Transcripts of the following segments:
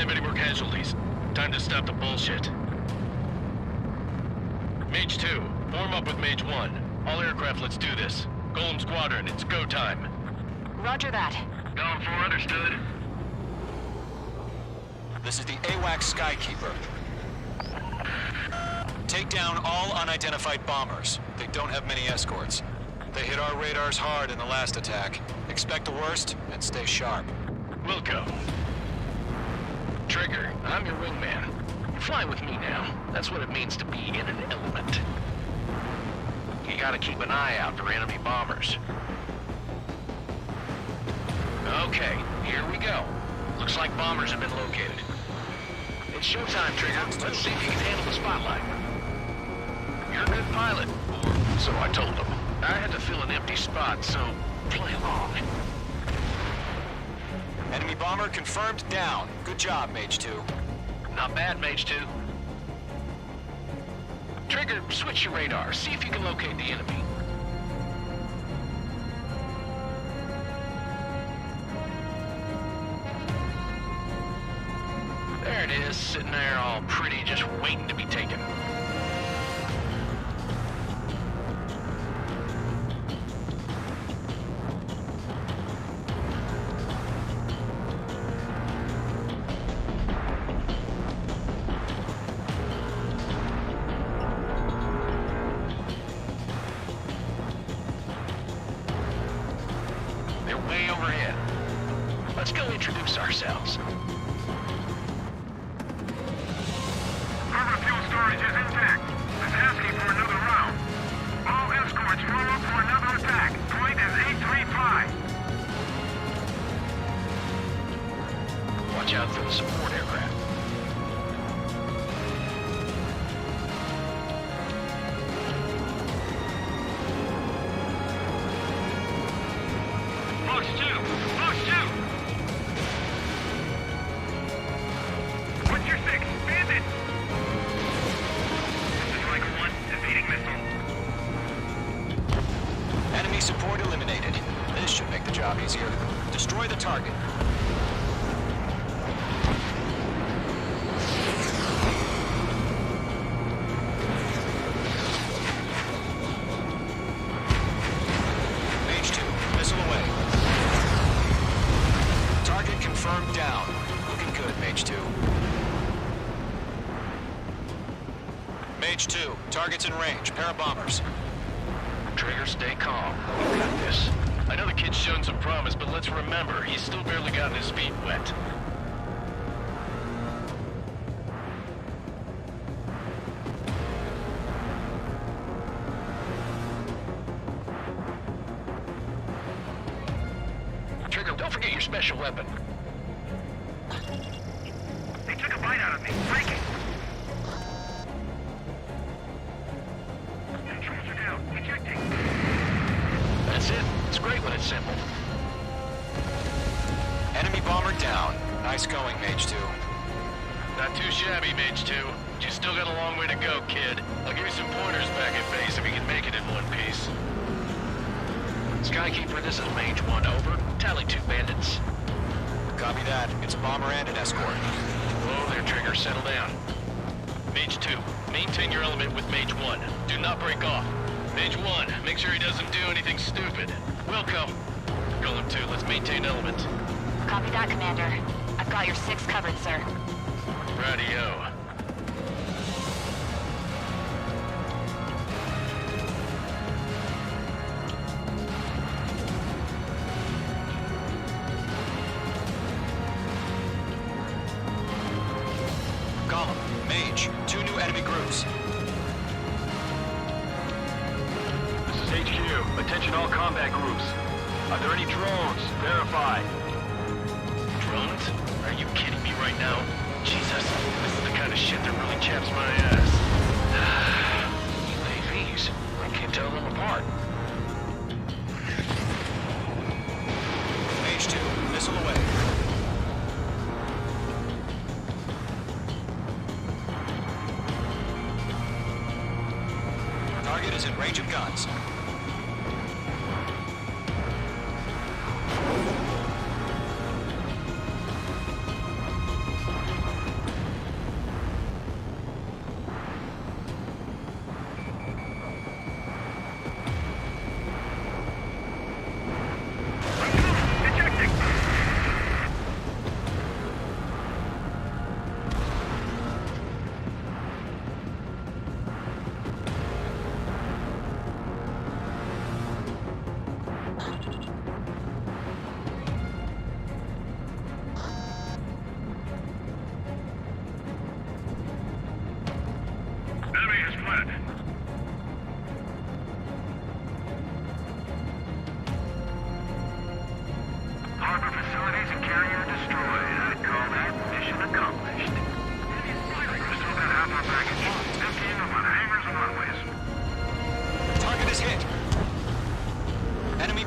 have any more casualties. Time to stop the bullshit. Mage 2, form up with Mage 1. All aircraft, let's do this. Golem Squadron, it's go time. Roger that. Going for understood. This is the AWACS Skykeeper. Take down all unidentified bombers. They don't have many escorts. They hit our radars hard in the last attack. Expect the worst and stay sharp. Wilco. Trigger, I'm your wingman. You're flying with me now. That's what it means to be in an element. You gotta keep an eye out for enemy bombers. Okay, here we go. Looks like bombers have been located. It's showtime, Trigger. Let's see if you can handle the spotlight. You're a good pilot, or so I told him. I had to fill an empty spot, so play along. Enemy bomber confirmed down. Good job, Mage 2. Not bad, Mage 2. Trigger, switch your radar. See if you can locate the enemy. There it is, sitting there all pretty, just waiting to be taken. They're way overhead. Let's go introduce ourselves. Cover fuel storage is intact. It's asking for another round. All escorts form up for another attack. Point is 835. Watch out for the support aircraft. Box 2! Box 2! What's your 6? Bandit! This is Riker 1, evading missile. Enemy support eliminated. This should make the job easier. Destroy the target. Mage 2, missile away. Target confirmed down. Looking good, Mage 2. Mage 2, target's in range. Pair of bombers. Trigger, stay calm. We got this. I know the kid's shown some promise, but let's remember, he's still barely gotten his feet wet. Trigger, don't forget your special weapon. They took a bite out of me. Break it! Controls are down. Ejecting. That's it. It's great when it's simple. Enemy bomber down. Nice going, Mage 2. Not too shabby, Mage 2. But you still got a long way to go, kid. I'll give you some pointers back at base if you can make it in one piece. Skykeeper, this is Mage 1, over. Tally 2 bandits. Copy that. It's a bomber and an escort. Whoa there, Trigger. Settle down. Mage 2, maintain your element with Mage 1. Do not break off. Mage 1, make sure he doesn't do anything stupid. Wilco. Golem 2, let's maintain element. Copy that, Commander. I've got your 6 covered, sir. Radio. Column, Mage, 2 new enemy groups. This is HQ. Attention all combat groups. Are there any drones? Verify. Drones? Are you kidding me right now? Jesus, this is the kind of shit that really chaps my ass. UAVs. I can't tell them apart. Mage 2, missile away. Target is in range of guns.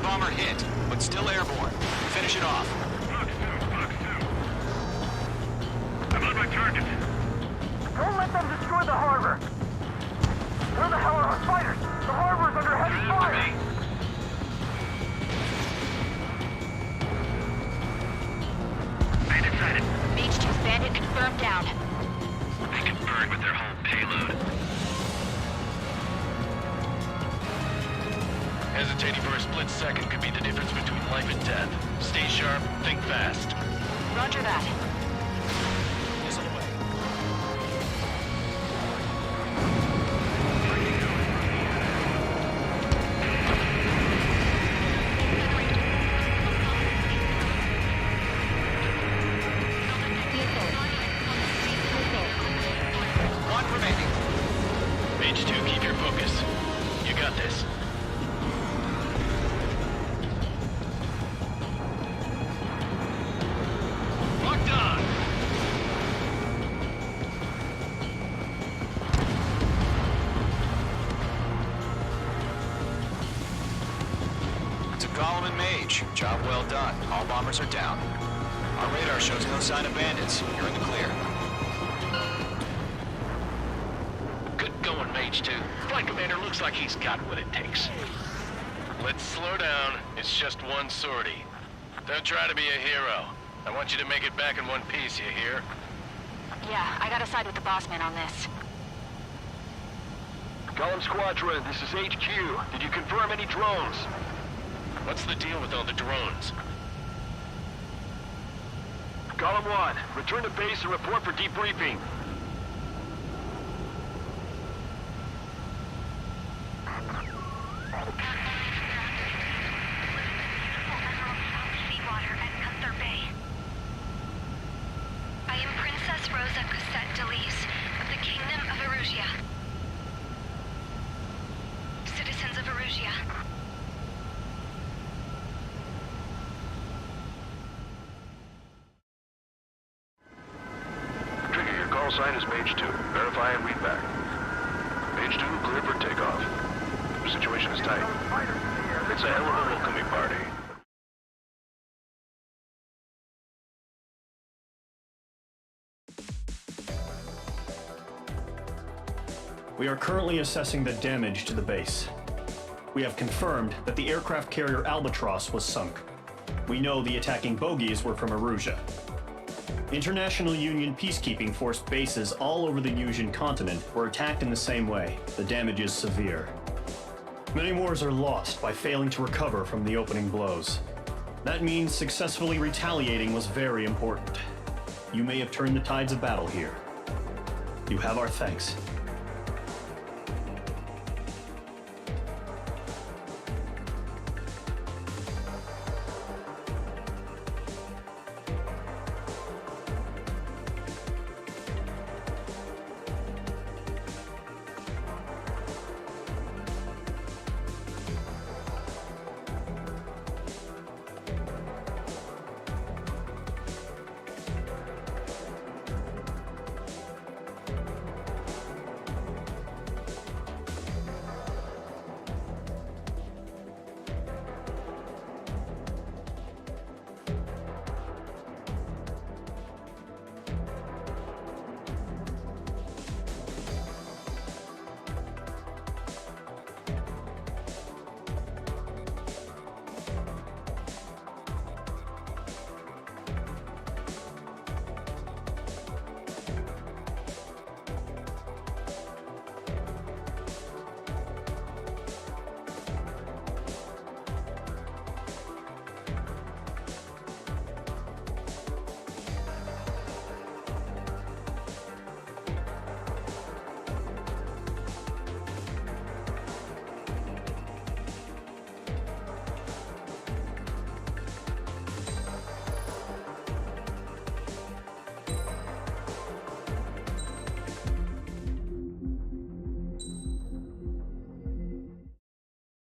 bomber hit, but still airborne. Finish it off. Fox 2. I'm on my target. Don't let them destroy the harbor! Where the hell are our fighters? The harbor's under heavy fire! Bandit sighted. H2's bandit confirmed down. They can burn with their whole payload. Hesitating for a split second could be the difference between life and death. Stay sharp, think fast. Roger that. Missile away. One remaining. H2, keep your focus. You got this. Locked on! To Gollum and Mage, job well done. All bombers are down. Our radar shows no sign of bandits. You're in the clear. Good going, Mage 2. Flight Commander looks like he's got what it takes. Let's slow down. It's just one sortie. Don't try to be a hero. I want you to make it back in one piece, you hear? Yeah, I gotta side with the boss man on this. Gollum Squadron, this is HQ. Did you confirm any drones? What's the deal with all the drones? Gollum 1, return to base and report for debriefing. Seawater at Gunther Bay. I am Princess Rosa Cassette Delise of the Kingdom of Erusia. Citizens of Erusia. Trigger, your call sign is Mage 2. Verify and read back. Mage 2, clear for takeoff. The situation is tight. It's a hell of a welcoming party. We are currently assessing the damage to the base. We have confirmed that the aircraft carrier Albatross was sunk. We know the attacking bogies were from Erusia. International Union peacekeeping force bases all over the Yusian continent were attacked in the same way. The damage is severe. Many wars are lost by failing to recover from the opening blows. That means successfully retaliating was very important. You may have turned the tides of battle here. You have our thanks.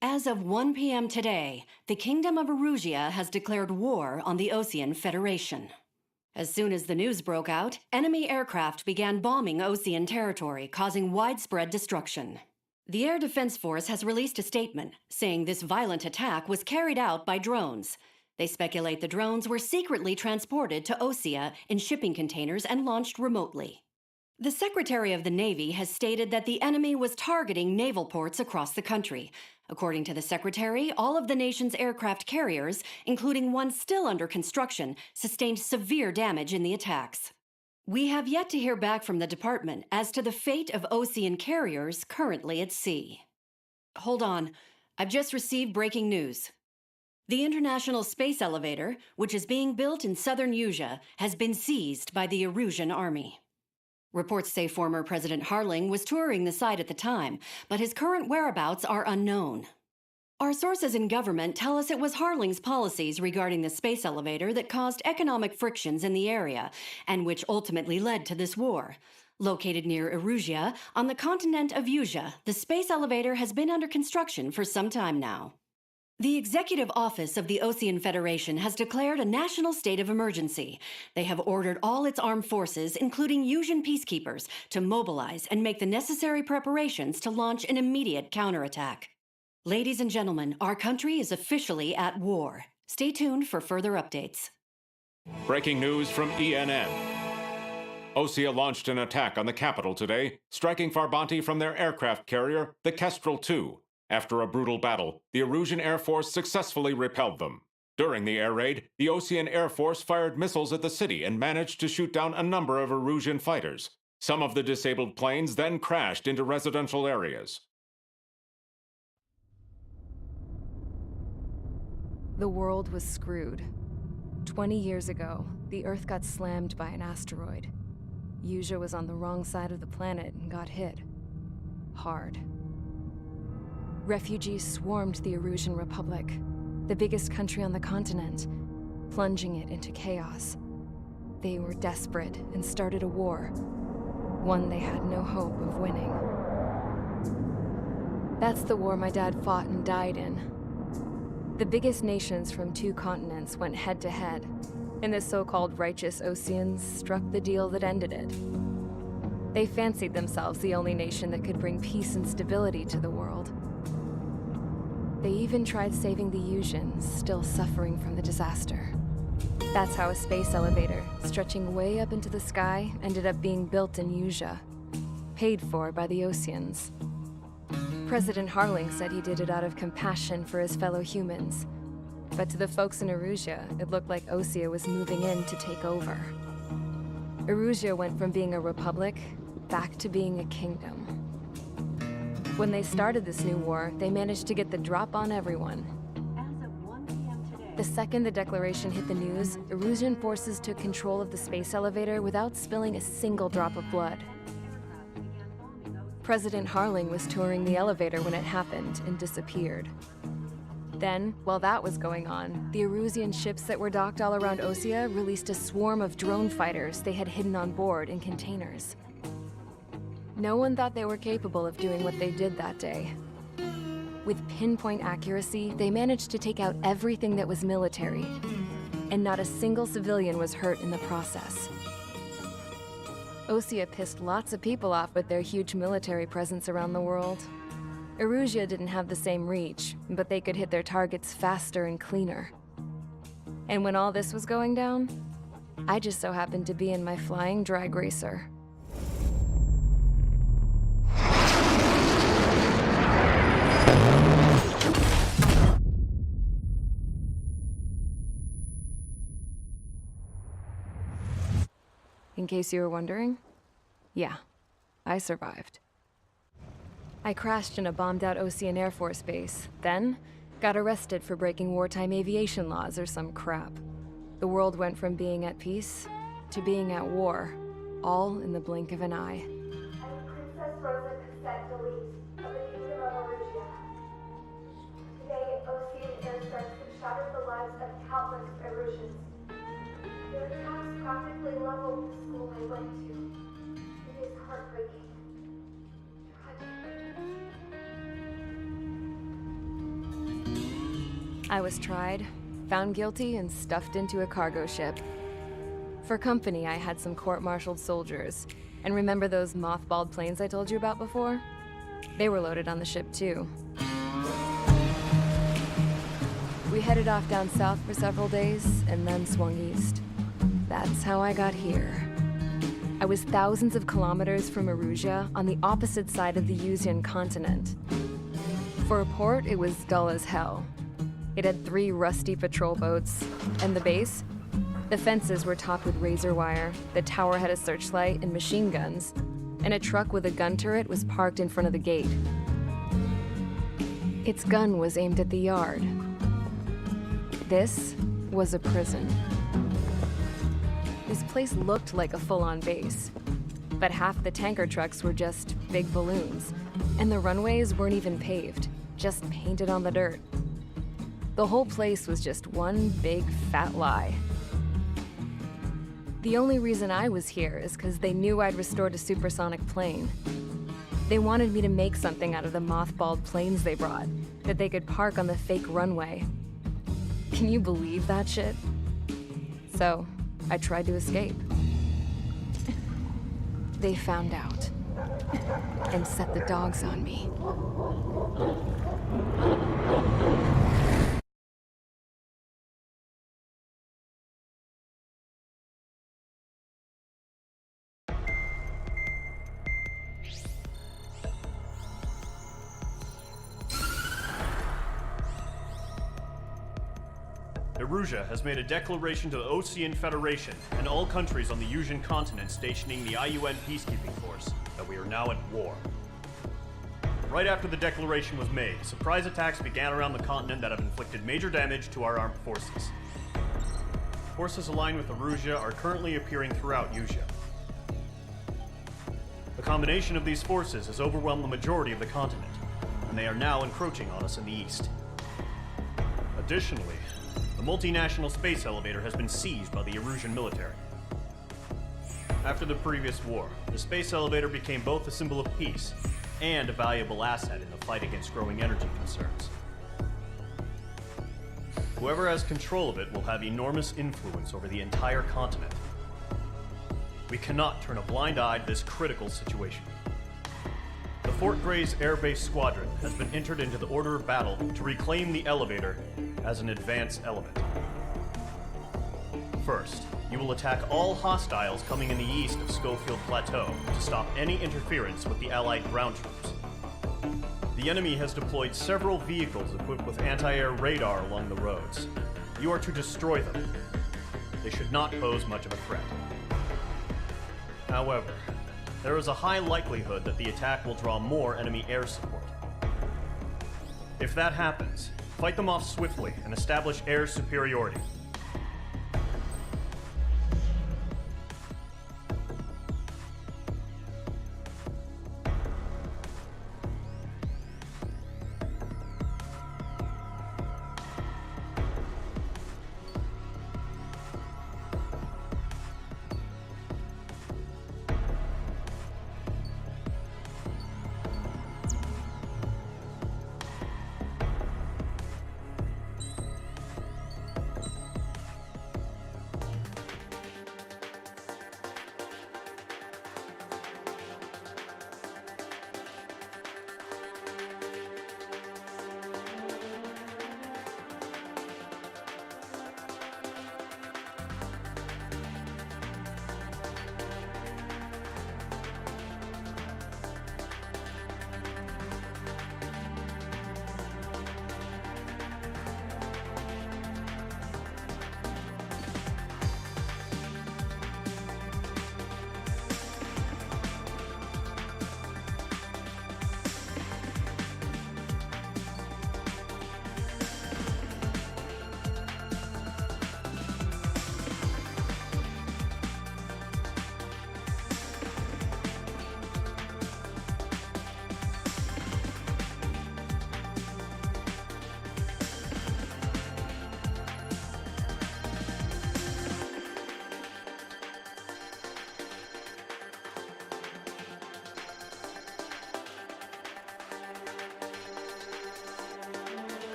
As of 1 p.m. today, the Kingdom of Erusia has declared war on the Osean Federation. As soon as the news broke out, enemy aircraft began bombing Osean territory, causing widespread destruction. The Air Defense Force has released a statement saying this violent attack was carried out by drones. They speculate the drones were secretly transported to Osea in shipping containers and launched remotely. The Secretary of the Navy has stated that the enemy was targeting naval ports across the country. According to the Secretary, all of the nation's aircraft carriers, including one still under construction, sustained severe damage in the attacks. We have yet to hear back from the department as to the fate of Osean carriers currently at sea. Hold on, I've just received breaking news. The International Space Elevator, which is being built in southern Usea, has been seized by the Erusian army. Reports say former President Harling was touring the site at the time, but his current whereabouts are unknown. Our sources in government tell us it was Harling's policies regarding the space elevator that caused economic frictions in the area, and which ultimately led to this war. Located near Erusia, on the continent of Usea, the space elevator has been under construction for some time now. The Executive Office of the Osean Federation has declared a national state of emergency. They have ordered all its armed forces, including Usian peacekeepers, to mobilize and make the necessary preparations to launch an immediate counterattack. Ladies and gentlemen, our country is officially at war. Stay tuned for further updates. Breaking news from ENN. Osea launched an attack on the capital today, striking Farbanti from their aircraft carrier, the Kestrel II. After a brutal battle, the Erusian Air Force successfully repelled them. During the air raid, the Osean Air Force fired missiles at the city and managed to shoot down a number of Erusian fighters. Some of the disabled planes then crashed into residential areas. The world was screwed. 20 years ago, the Earth got slammed by an asteroid. Usea was on the wrong side of the planet and got hit. Hard. Refugees swarmed the Erusian Republic, the biggest country on the continent, plunging it into chaos. They were desperate and started a war, one they had no hope of winning. That's the war my dad fought and died in. The biggest nations from 2 continents went head-to-head, and the so-called righteous Oseans struck the deal that ended it. They fancied themselves the only nation that could bring peace and stability to the world. They even tried saving the Usians, still suffering from the disaster. That's how a space elevator, stretching way up into the sky, ended up being built in Usea, paid for by the Oseans. President Harling said he did it out of compassion for his fellow humans. But to the folks in Erusia, it looked like Osea was moving in to take over. Erusia went from being a republic back to being a kingdom. When they started this new war, they managed to get the drop on everyone. The second the declaration hit the news, Erusian forces took control of the space elevator without spilling a single drop of blood. President Harling was touring the elevator when it happened and disappeared. Then, while that was going on, the Erusian ships that were docked all around Osea released a swarm of drone fighters they had hidden on board in containers. No one thought they were capable of doing what they did that day. With pinpoint accuracy, they managed to take out everything that was military, and not a single civilian was hurt in the process. Osea pissed lots of people off with their huge military presence around the world. Erusia didn't have the same reach, but they could hit their targets faster and cleaner. And when all this was going down, I just so happened to be in my flying drag racer. In case you were wondering, yeah, I survived. I crashed in a bombed-out Osean Air Force base, then got arrested for breaking wartime aviation laws or some crap. The world went from being at peace to being at war, all in the blink of an eye. I'm Princess Rosa Cassette Delise of the Kingdom of Erusia. Today, Osean airstrikes have shattered the lives of countless Erusians. Their attacks practically leveled the school I went to. It is heartbreaking. I was tried, found guilty, and stuffed into a cargo ship. For company, I had some court-martialed soldiers. And remember those mothballed planes I told you about before? They were loaded on the ship too. We headed off down south for several days and then swung east. That's how I got here. I was thousands of kilometers from Erusia on the opposite side of the Yuzian continent. For a port, it was dull as hell. It had 3 rusty patrol boats, and the base? The fences were topped with razor wire, the tower had a searchlight and machine guns, and a truck with a gun turret was parked in front of the gate. Its gun was aimed at the yard. This was a prison. This place looked like a full-on base, but half the tanker trucks were just big balloons, and the runways weren't even paved, just painted on the dirt. The whole place was just one big fat lie. The only reason I was here is because they knew I'd restored a supersonic plane. They wanted me to make something out of the mothballed planes they brought, that they could park on the fake runway. Can you believe that shit? So, I tried to escape. They found out and set the dogs on me. Erusia has made a declaration to the Ocean Federation and all countries on the Yuzian continent stationing the IUN peacekeeping force that we are now at war. Right after the declaration was made, surprise attacks began around the continent that have inflicted major damage to our armed forces. Forces aligned with Erusia are currently appearing throughout Yusia. The combination of these forces has overwhelmed the majority of the continent, and they are now encroaching on us in the east. Additionally, the multinational space elevator has been seized by the Erusian military. After the previous war, the space elevator became both a symbol of peace and a valuable asset in the fight against growing energy concerns. Whoever has control of it will have enormous influence over the entire continent. We cannot turn a blind eye to this critical situation. The Fort Gray's Air Base Squadron has been entered into the order of battle to reclaim the elevator as an advance element. First, you will attack all hostiles coming in the east of Schofield Plateau to stop any interference with the Allied ground troops. The enemy has deployed several vehicles equipped with anti-air radar along the roads. You are to destroy them. They should not pose much of a threat. However, there is a high likelihood that the attack will draw more enemy air support. If that happens, fight them off swiftly and establish air superiority.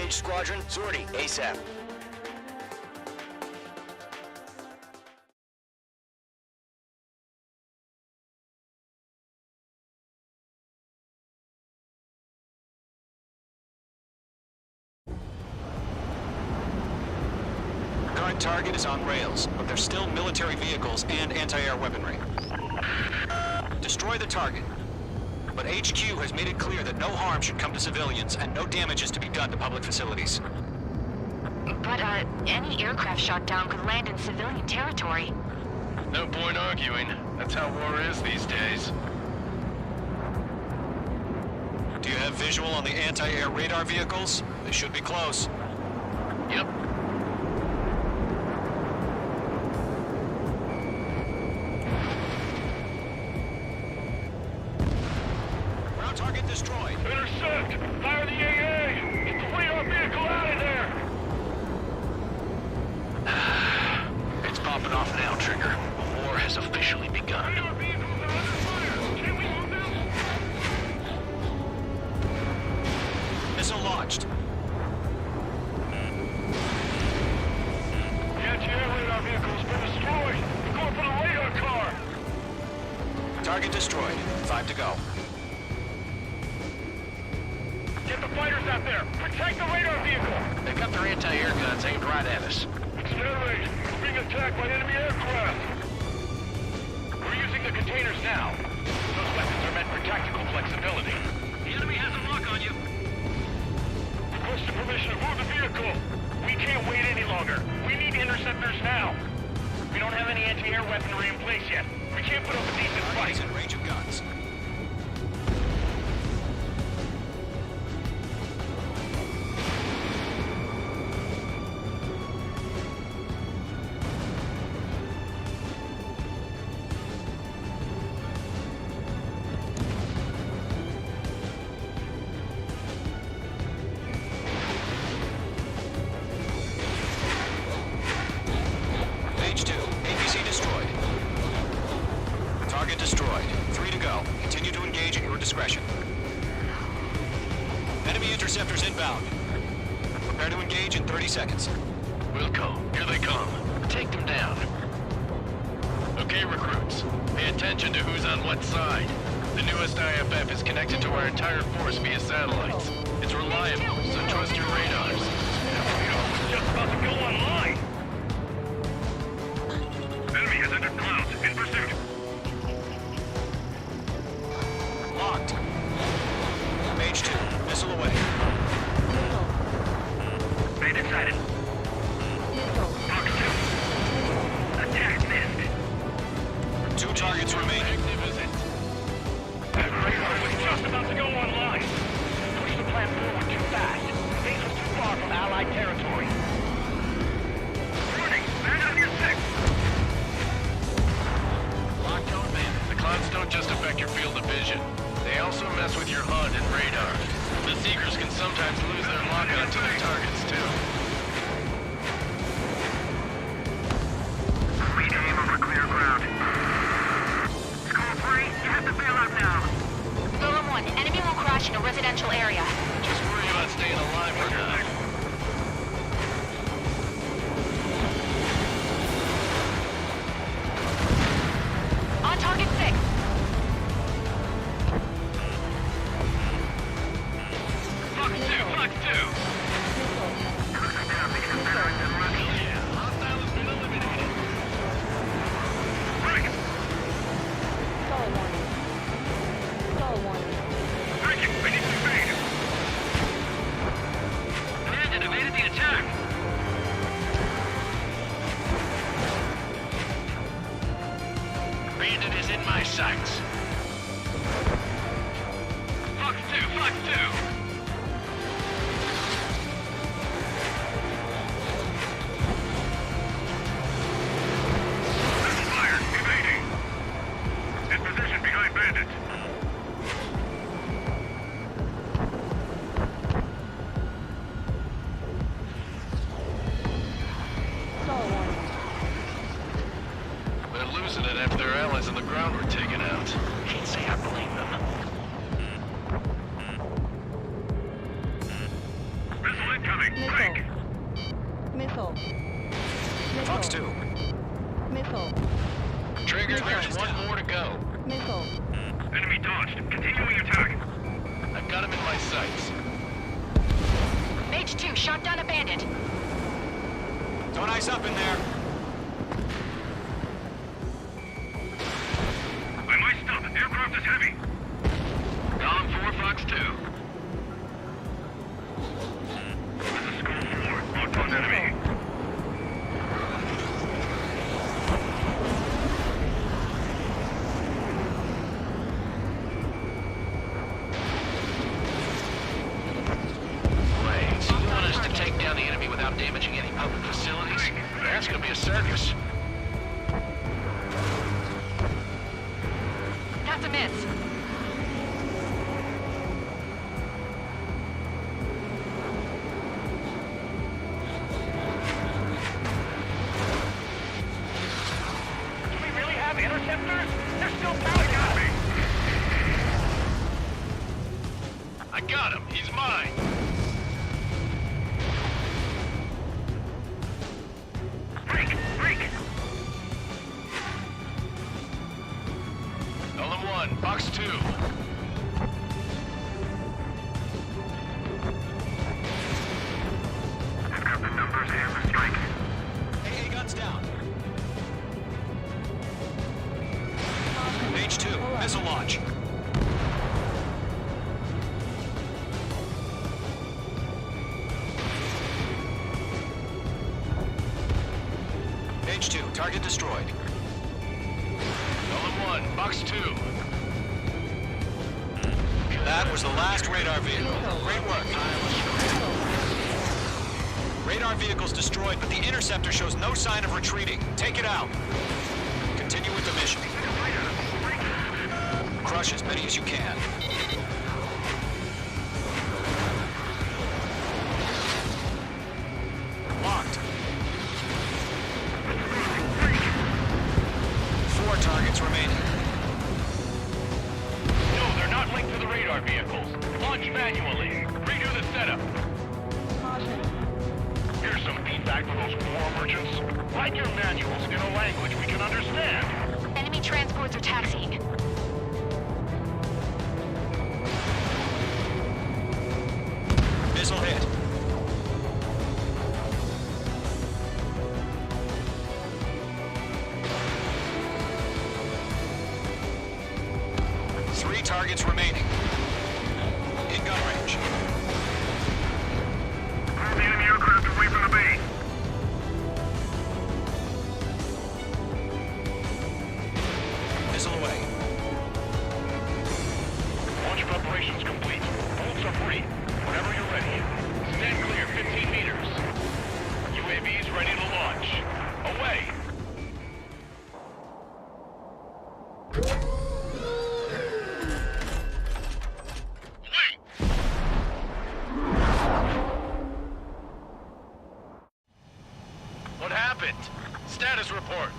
Engage squadron. Sortie, ASAP. Current target is on rails, but there's still military vehicles and anti-air weaponry. Destroy the target. But HQ has made it clear that no harm should come to civilians and no damage is to be done to public facilities. But, any aircraft shot down could land in civilian territory. No point arguing. That's how war is these days. Do you have visual on the anti-air radar vehicles? They should be close. Yep. Ground target destroyed. Intercept! Fire the AA! Get the radar vehicle out of there! It's popping off now, Trigger. War has officially begun. Radar vehicles are under fire! Can we move them? Missile launched. The anti-air radar vehicle's been destroyed! We're going for the radar car! Target destroyed. 5 to go. Get the fighters out there! Protect the radar vehicle! They've got their anti-air guns aimed right at us. It's an air raid! We're being attacked by enemy aircraft! We're using the containers now. Those weapons are meant for tactical flexibility. The enemy has a lock on you. Requesting permission to move the vehicle. We can't wait any longer. We need interceptors now. We don't have any anti-air weaponry in place yet. We can't put up a decent fight. Target is in range of guns. Page 2, APC destroyed. Target destroyed. 3 to go. Continue to engage at your discretion. Enemy interceptors inbound. Prepare to engage in 30 seconds. Wilco, here they come. Take them down. Okay, recruits. Pay attention to who's on what side. The newest IFF is connected to our entire force via satellites. It's reliable, so trust your radars. We're just about to go online. Enemy has entered clouds. In pursuit. Locked. Page 2, missile away. Bandit sighted. Fox 2. Attack missed. 2 targets remaining. Magnificent. That radar was just about to go online. Push the plan forward too fast. Base was too far from Allied territory. Warning! Bandit on your 6! Locked on, man. The clouds don't just affect your field of vision. They also mess with your HUD and radar. The Seekers can sometimes lose their lock-on to their targets, too. We aim over clear ground. School 3, you have to bail out now. Golem 1, enemy will crash in a residential area. Just worry about staying alive for now. On target 6. Fox 2, Fox 2! Yeah, hostile has been eliminated. Break! Break it! Ready to evade! Bandit evaded the attack! Bandit is in my sights. Fox 2, Fox 2! Fire! Evading! In position behind Bandit! They're losing it after their allies on the ground were taken out. Can't say I blame them. launched. Continuing attack. I've got him in my sights. Mage 2 shot down a bandit. Don't ice up in there. I'm iced up. Aircraft is heavy. Column 4, Fox 2. This is School 4. Locked on enemy. Wait, so you want us to take down the enemy without damaging any public facilities? That's gonna be a circus. That's a miss. Do we really have interceptors? They're still pounding on me. I got him. He's mine. Break! Column 1, Fox 2. I've got the numbers and the strike. AA guns down. H2, missile launch. H2, target destroyed. Column 1, Fox 2. That was the last radar vehicle. Great work. Radar vehicle's destroyed, but the interceptor shows no sign of retreating. Take it out. Continue with the mission. Crush as many as you can. Locked. 4 targets remaining. No, they're not linked to the radar vehicles. Launch manually. Redo the setup. Here's some feedback for those war merchants. Write your manuals in a language we can understand. Enemy transports are taxiing. Missile hit. Three targets remaining. In gun range. Clear the enemy aircraft away from the base. Missile away. Launch preparations complete. Bolts are free. Whenever you're ready. Stand clear 15 meters. UAVs ready to launch. Away! What happened? Status report.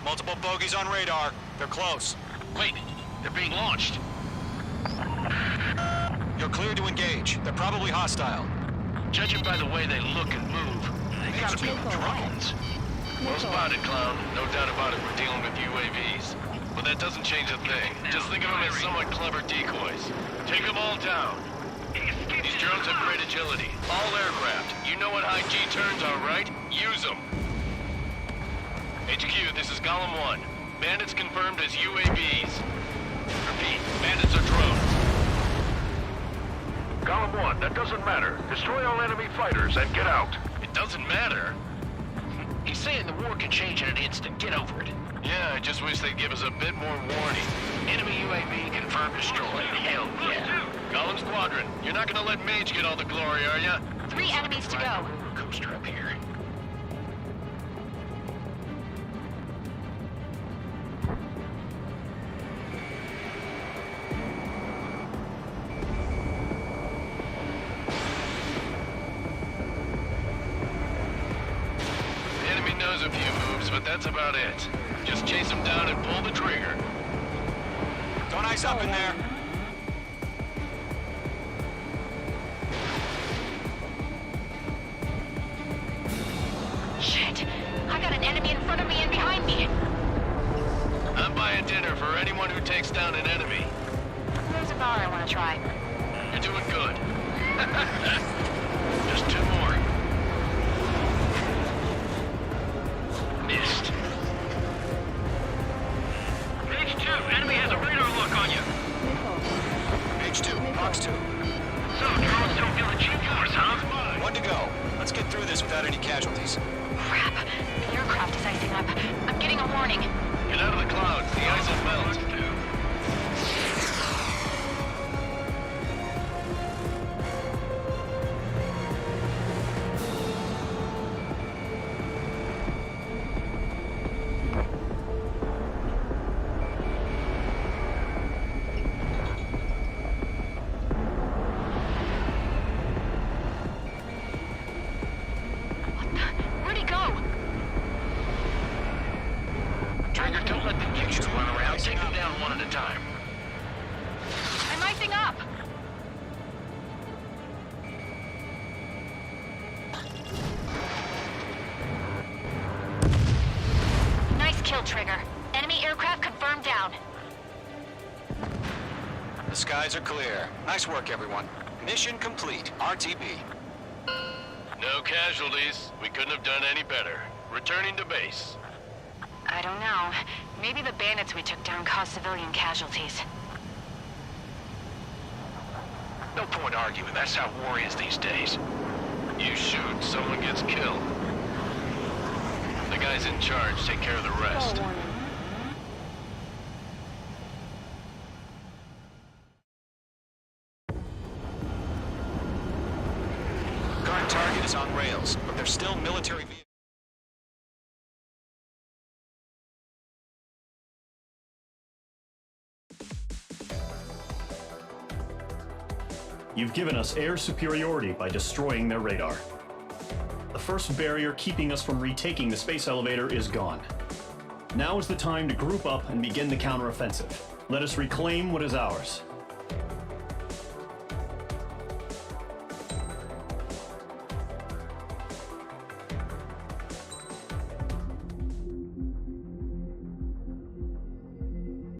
Multiple bogies on radar. They're close. Wait, they're being launched. You're cleared to engage. They're probably hostile. Judging by the way they look and move, they gotta be drones. Well spotted, clown. No doubt about it, we're dealing with UAVs. But that doesn't change a thing. Just think of them as somewhat clever decoys. Take them all down. These drones have great agility. All aircraft. You know what high G turns are, right? Use them. HQ, this is Column 1. Bandits confirmed as UAVs. Repeat, bandits are drones. Column 1, that doesn't matter. Destroy all enemy fighters and get out. It doesn't matter. He's saying the war can change in an instant. Get over it. Yeah, I just wish they'd give us a bit more warning. Enemy UAV confirmed destroyed. Hell yeah. Column Squadron, you're not gonna let Mage get all the glory, are ya? 3 enemies to go. Roller coaster up here. The enemy knows a few moves, but that's about it. Just chase him down and pull the trigger. Don't ice up in there. Shit! I got an enemy in front of me and behind me. I'm buying dinner for anyone who takes down an enemy. gonna try. You're doing good. Just 2 more. Missed. Page 2, enemy has a radar lock on you. Page 2, box 2. So, drones don't feel the G-force, huh? 1 to go. Let's get through this without any casualties. Crap. The aircraft is icing up. I'm getting a warning. Get out of the clouds. The ice will melt. Where'd he go? Trigger, don't let them kick you to run around. Take them down one at a time. I'm icing up. Nice kill, Trigger. Enemy aircraft confirmed down. The skies are clear. Nice work, everyone. Mission complete. RTB. No casualties. We couldn't have done any better. Returning to base. I don't know. Maybe the bandits we took down caused civilian casualties. No point arguing. That's how war is these days. You shoot, someone gets killed. The guys in charge take care of the rest. Current target is on rails, but there's still military vehicles. You've given us air superiority by destroying their radar. The first barrier keeping us from retaking the space elevator is gone. Now is the time to group up and begin the counteroffensive. Let us reclaim what is ours.